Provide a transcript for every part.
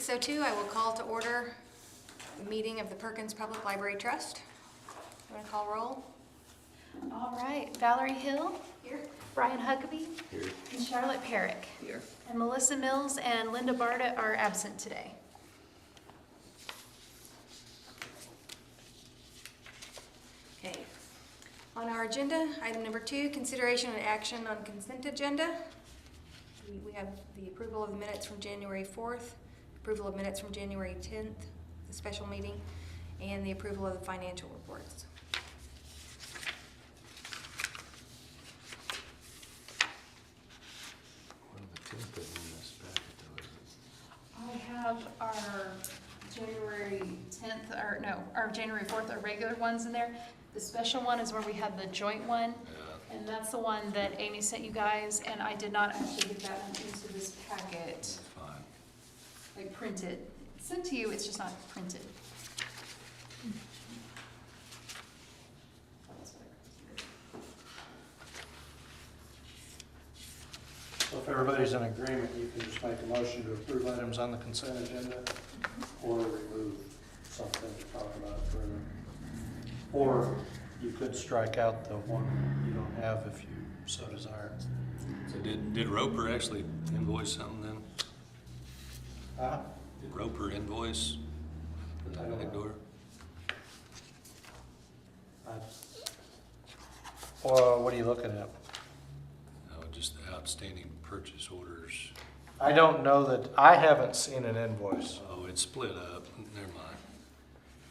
6:02, I will call to order the meeting of the Perkins Public Library Trust. You want to call roll? All right, Valerie Hill. Here. Brian Huckabee. Here. And Charlotte Perrick. Here. And Melissa Mills and Linda Barta are absent today. Okay. On our agenda, item number 2, consideration and action on consent agenda. We have the approval of the minutes from January 4th, approval of minutes from January 10th, the special meeting, and the approval of the financial reports. Well, the 10th isn't in this packet though, is I have our January 10th, or no, our January 4th, our regular ones in there. The special one is where we had the joint one. it? Yeah. And that's the one that Amy sent you guys, and I did not actually get that one into this packet, It's fine. like printed. It's sent to you, it's just not printed. So if everybody's in agreement, you can just make a motion to approve items on the consent agenda or remove something to talk about further. Or you could strike out the one you don't have if you so desire. So did Roper actually invoice something then? Did Roper invoice for I that don't big know. door? Well, what are you looking at? No, just the outstanding purchase orders. I don't know that, I haven't seen an invoice. Oh, it's split up. Never mind.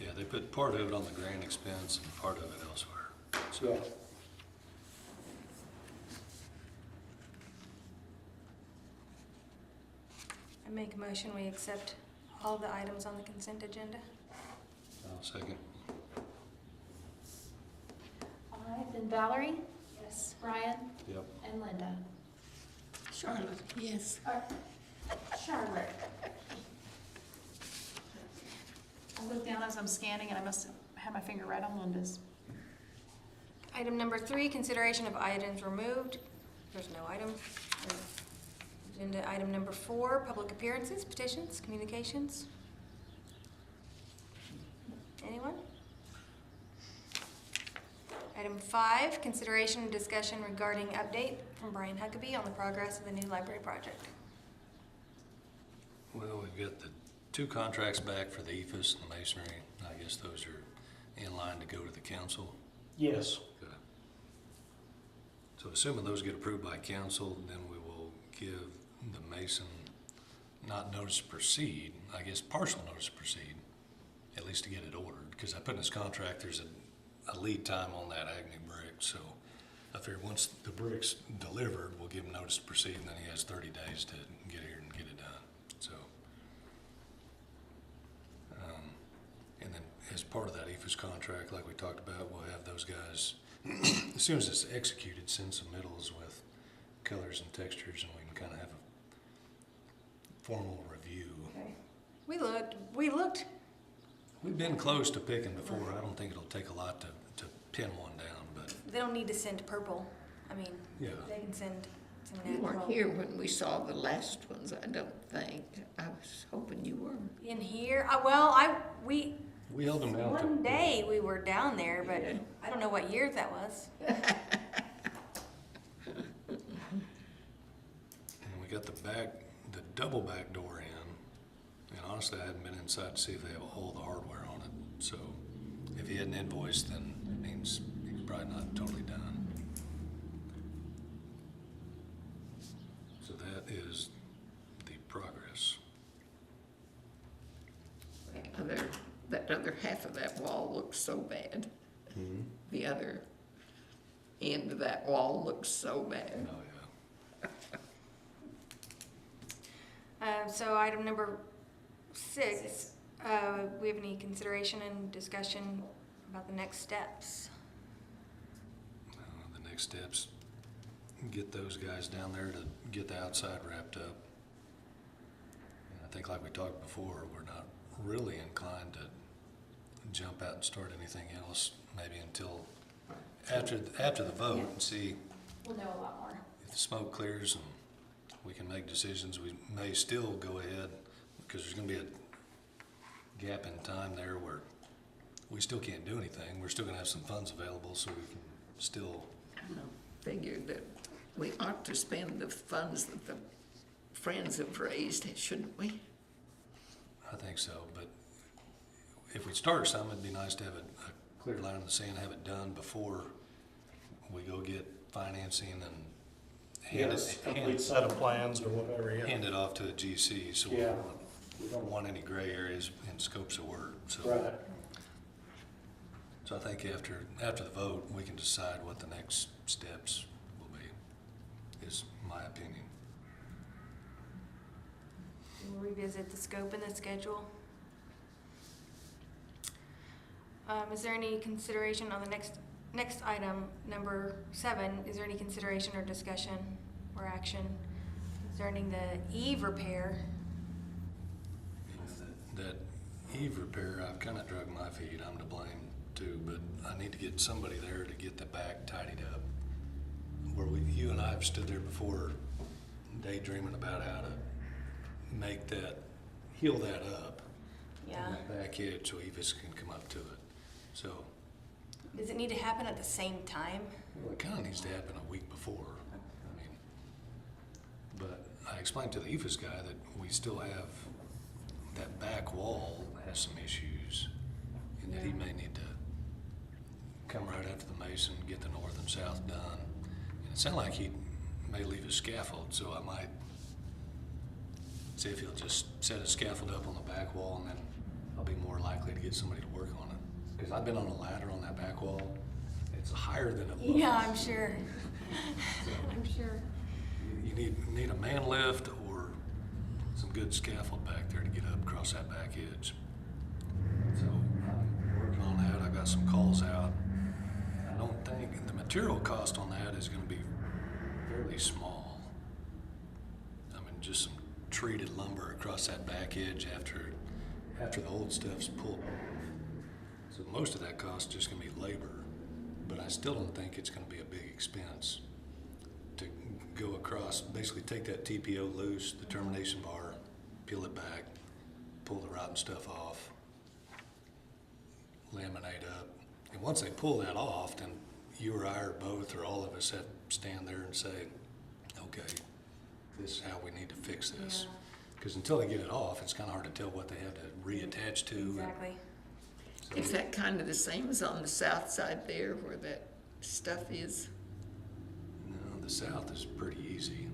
Yeah, they put part of it on the grant expense and part of it elsewhere. So Yeah. I make a motion, we accept all the items on the consent agenda. I'll second. All right, then Valerie, Yes. Brian, Yep. and Linda. Charlotte, yes. Charlotte. I looked down as I'm scanning and I must have had my finger right on Linda's. Item number 3, consideration of items removed. There's no item. Agenda item number 4, public appearances, petitions, communications. Anyone? Item 5, consideration and discussion regarding update from Brian Huckabee on the progress of the new library project. Well, we've got the 2 contracts back for the EFS and the masonry. I guess those are in line to go to the council. Yes. Okay. So assuming those get approved by council, then we will give the mason not notice to proceed, I guess partial notice to proceed, at least to get it ordered. Because I put in this contract, there's a lead time on that Agnew brick. So I figure once the brick's delivered, we'll give him notice to proceed, and then he has 30 days to get here and get it done. So, and then as part of that EFS contract, like we talked about, we'll have those guys, as soon as it's executed, send submittals with colors and textures, and we can kind of have a formal review. Okay. We looked, We've been close to picking before. I don't think it'll take a lot to pin one down, but they don't need to send purple. I mean, yeah. they can send some You natural. weren't here when we saw the last ones, I don't think. I was hoping you were. In here, we We held them down one to, day we were down there, but Yeah. I don't know what year that was. and we got the double back door in. And honestly, I hadn't been inside to see if they have all the hardware on it. So if he hadn't invoiced, then it means he's probably not totally done. So that is the progress. That other half of that wall looks so bad. The other end of that wall looks so bad. Oh, yeah. So item number 6, we have any consideration and discussion about the next steps? The next steps, get those guys down there to get the outside wrapped up. And I think like we talked before, we're not really inclined to jump out and start anything else, maybe until after the vote and see We'll know a lot more. if the smoke clears and we can make decisions. We may still go ahead because there's gonna be a gap in time there where we still can't do anything. We're still gonna have some funds available, so we can still, Figured that we ought to spend the funds that the Friends have raised, shouldn't we? I think so, but if we start something, it'd be nice to have a clear line in the sand, have it done before we go get financing and Yes, complete set of plans or whatever, yeah. hand it off to a GC, so Yeah. we don't want any gray areas in scopes of work, so. Right. So I think after the vote, we can decide what the next steps will be, is my opinion. We'll revisit the scope and the schedule. Is there any consideration on the next item, number 7, is there any consideration or discussion or action concerning the eave repair? That eave repair, I've kind of drug my feet, I'm to blame too, but I need to get somebody there to get the back tidied up. Where you and I have stood there before daydreaming about how to make that, heal that up. Yeah. On that back edge so Evis can come up to it. So, Does it need to happen at the same time? well, it kind of needs to happen a week before. I mean, but I explained to the Evis guy that we still have, that back wall has some issues, and that he Yeah. may need to come right after the mason, get the north and south done. And it sounded like he may leave a scaffold, so I might see if he'll just set a scaffold up on the back wall, and then I'll be more likely to get somebody to work on it. Because I've been on a ladder on that back wall. It's higher than it was. Yeah, I'm sure. I'm sure. You need a man lift or some good scaffold back there to get up across that back edge. So I'm working on that. I got some calls out. I don't think the material cost on that is going to be fairly small. I mean, just some treated lumber across that back edge after the old stuff's pulled. So most of that cost is just going to be labor, but I still don't think it's going to be a big expense to go across, basically take that TPO loose, the termination bar, peel it back, pull the rotten stuff off, laminate up. And once they pull that off, then you or I or both or all of us have to stand there and say, okay, this is how we need to fix this. Yeah. Because until they get it off, it's kind of hard to tell what they have to reattach to. Exactly. Is that kind of the same as on the south side there where that stuff is? No, the south is pretty easy.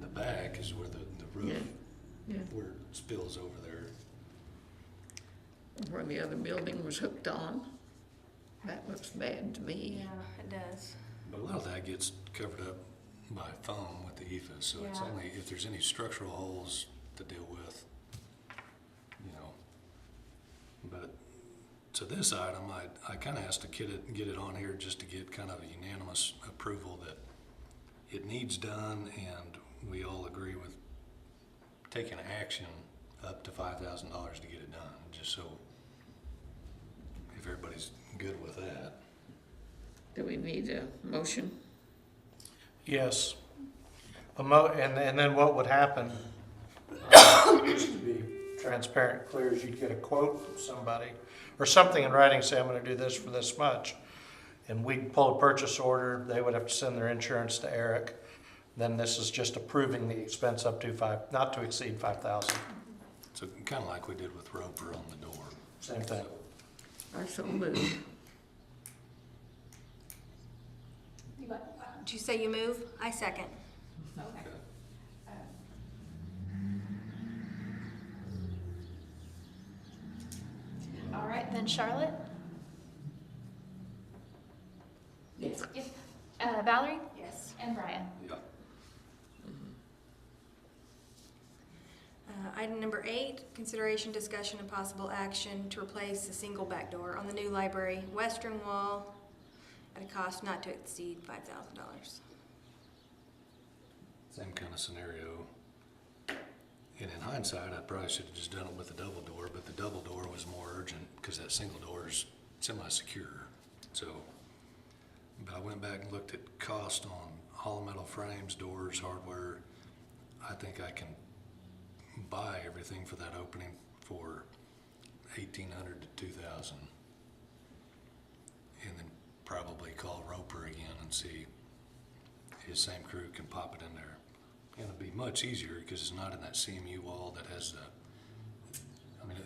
The back is where the roof, Yeah. where it spills over there. Where the other building was hooked on? That looks bad to me. Yeah, it does. But a lot of that gets covered up by foam with the EFS, so it's Yeah. only if there's any structural holes to deal with, you know. But to this item, I kind of asked to get it on here just to get kind of a unanimous approval that it needs done, and we all agree with taking action up to $5,000 to get it done, just so if everybody's good with that. Do we need a motion? Yes. And then what would happen, just to be transparent, and clear, is you'd get a quote from somebody, or something in writing, say, I'm gonna do this for this much. And we'd pull a purchase order, they would have to send their insurance to Eric. Then this is just approving the expense up to not to exceed 5,000. So kind of like we did with Roper on the door. Same thing. I so move. Did you say you move? I second. Okay. All right, then Charlotte? Yes. Yes. Valerie? Yes. And Brian? Yeah. Item number 8, consideration, discussion, and possible action to replace the single back door on the new library western wall at a cost not to exceed $5,000. Same kind of scenario. And in hindsight, I probably should have just done it with the double door, but the double door was more urgent because that single door is semi-secure. So, but I went back and looked at cost on hollow metal frames, doors, hardware. I think I can buy everything for that opening for 1,800 to 2,000. And then probably call Roper again and see his same crew can pop it in there. And it'll be much easier because it's not in that CMU wall that has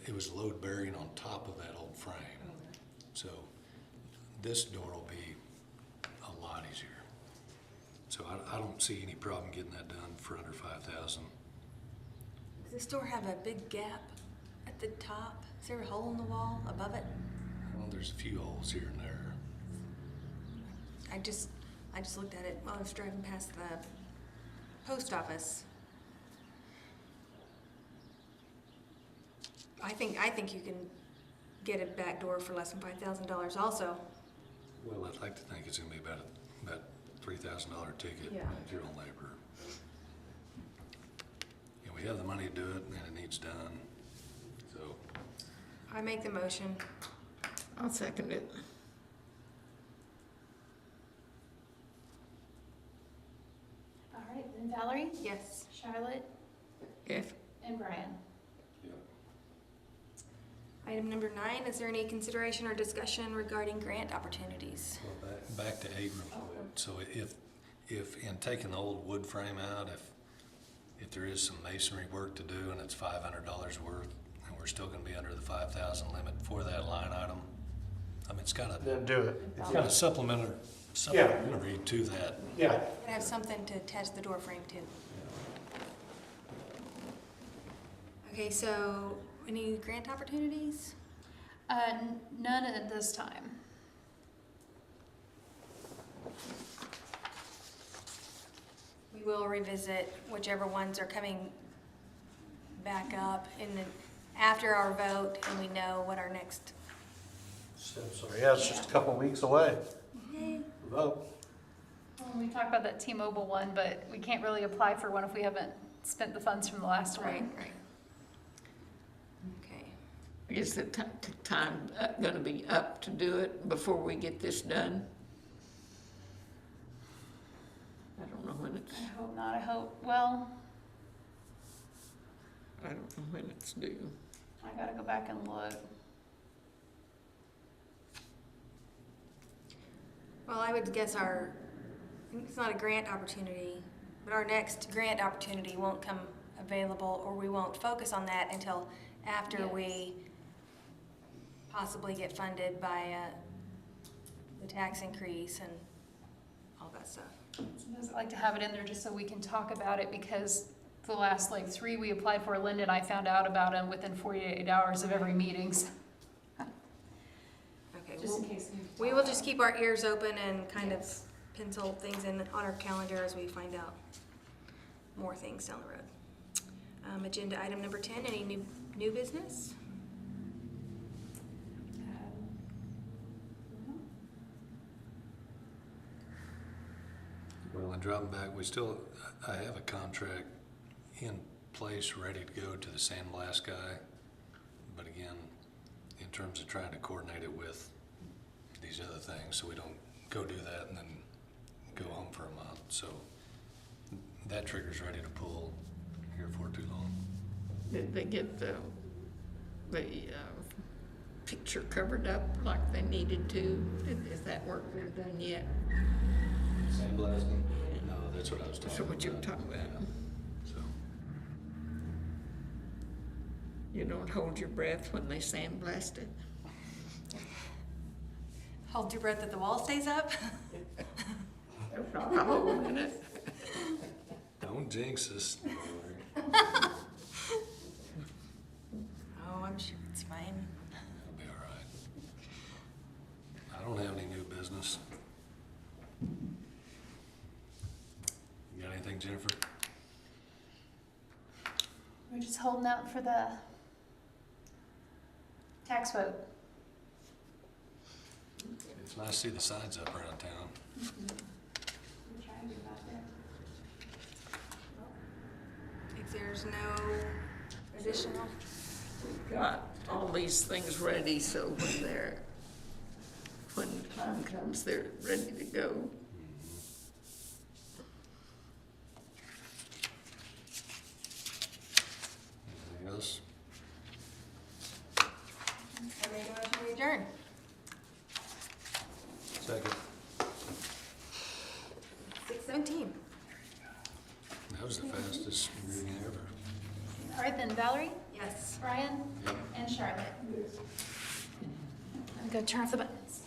it was load bearing on top of that old frame. So this door will be a lot easier. So I don't see any problem getting that done for under 5,000. Does this door have a big gap at the top? Is there a hole in the wall above it? Well, there's a few holes here and there. I just looked at it while I was driving past the post office. I think you can get a back door for less than $5,000 also. Well, I'd like to think it's gonna be about $3,000 ticket Yeah. with your own labor. And we have the money to do it, and it needs done. So, I make the motion. I'll second it. All right, then Valerie, Yes. Charlotte, Yes. and Brian. Item number 9, is there any consideration or discussion regarding grant opportunities? well, back to Abram. So if in taking the old wood frame out, if there is some masonry work to do and it's $500 worth, and we're still gonna be under the 5,000 limit for that line item, I mean, it's kind of Then do it. a supplementary to that. Yeah. And have something to attach the door frame to. Okay, so any grant opportunities? None at this time. We will revisit whichever ones are coming back up after our vote and we know what our next. So yeah, it's just a couple weeks away. Vote. Well, we talked about that T-Mobile one, but we can't really apply for one if we haven't spent the funds from the last one. Right. Okay. Is the time gonna be up to do it before we get this done? I don't know when it's, I hope not, I hope, well, I don't know when it's due. I gotta go back and look. Well, I would guess it's not a grant opportunity, but our next grant opportunity won't come available, or we won't focus on that until after Yes. we possibly get funded by the tax increase and all that stuff. Sometimes I like to have it in there just so we can talk about it, because the last like 3 we applied for, Linda and I found out about them within 48 hours of every meeting, so Okay, just in case. we will just keep our ears open and kind of pencil things in on our calendar as we find out more things down the road. Agenda item number 10, any new business? Well, and dropping back, I have a contract in place, ready to go to the sandblast guy. But again, in terms of trying to coordinate it with these other things, so we don't go do that and then go home for a month. So that trigger's ready to pull here for too long. Did they get the picture covered up like they needed to? Is that work done yet? Sandblasting? No, that's what I was talking about. So what you were talking about? Yeah. So, You don't hold your breath when they sandblast it? Hold your breath that the wall stays up? Not a whole minute. don't jinx us. Oh, I'm sure it's fine. It'll be all right. I don't have any new business. You got anything, Jennifer? We're just holding out for the tax vote. It's nice to see the signs up around town. We're trying to get out there. If there's no additional, We've got all these things ready, so when time comes, they're ready to go. Second. 6:17. That was the fastest reading ever. All right then, Valerie, Yes. Brian, and Charlotte. I'm gonna turn off the buttons.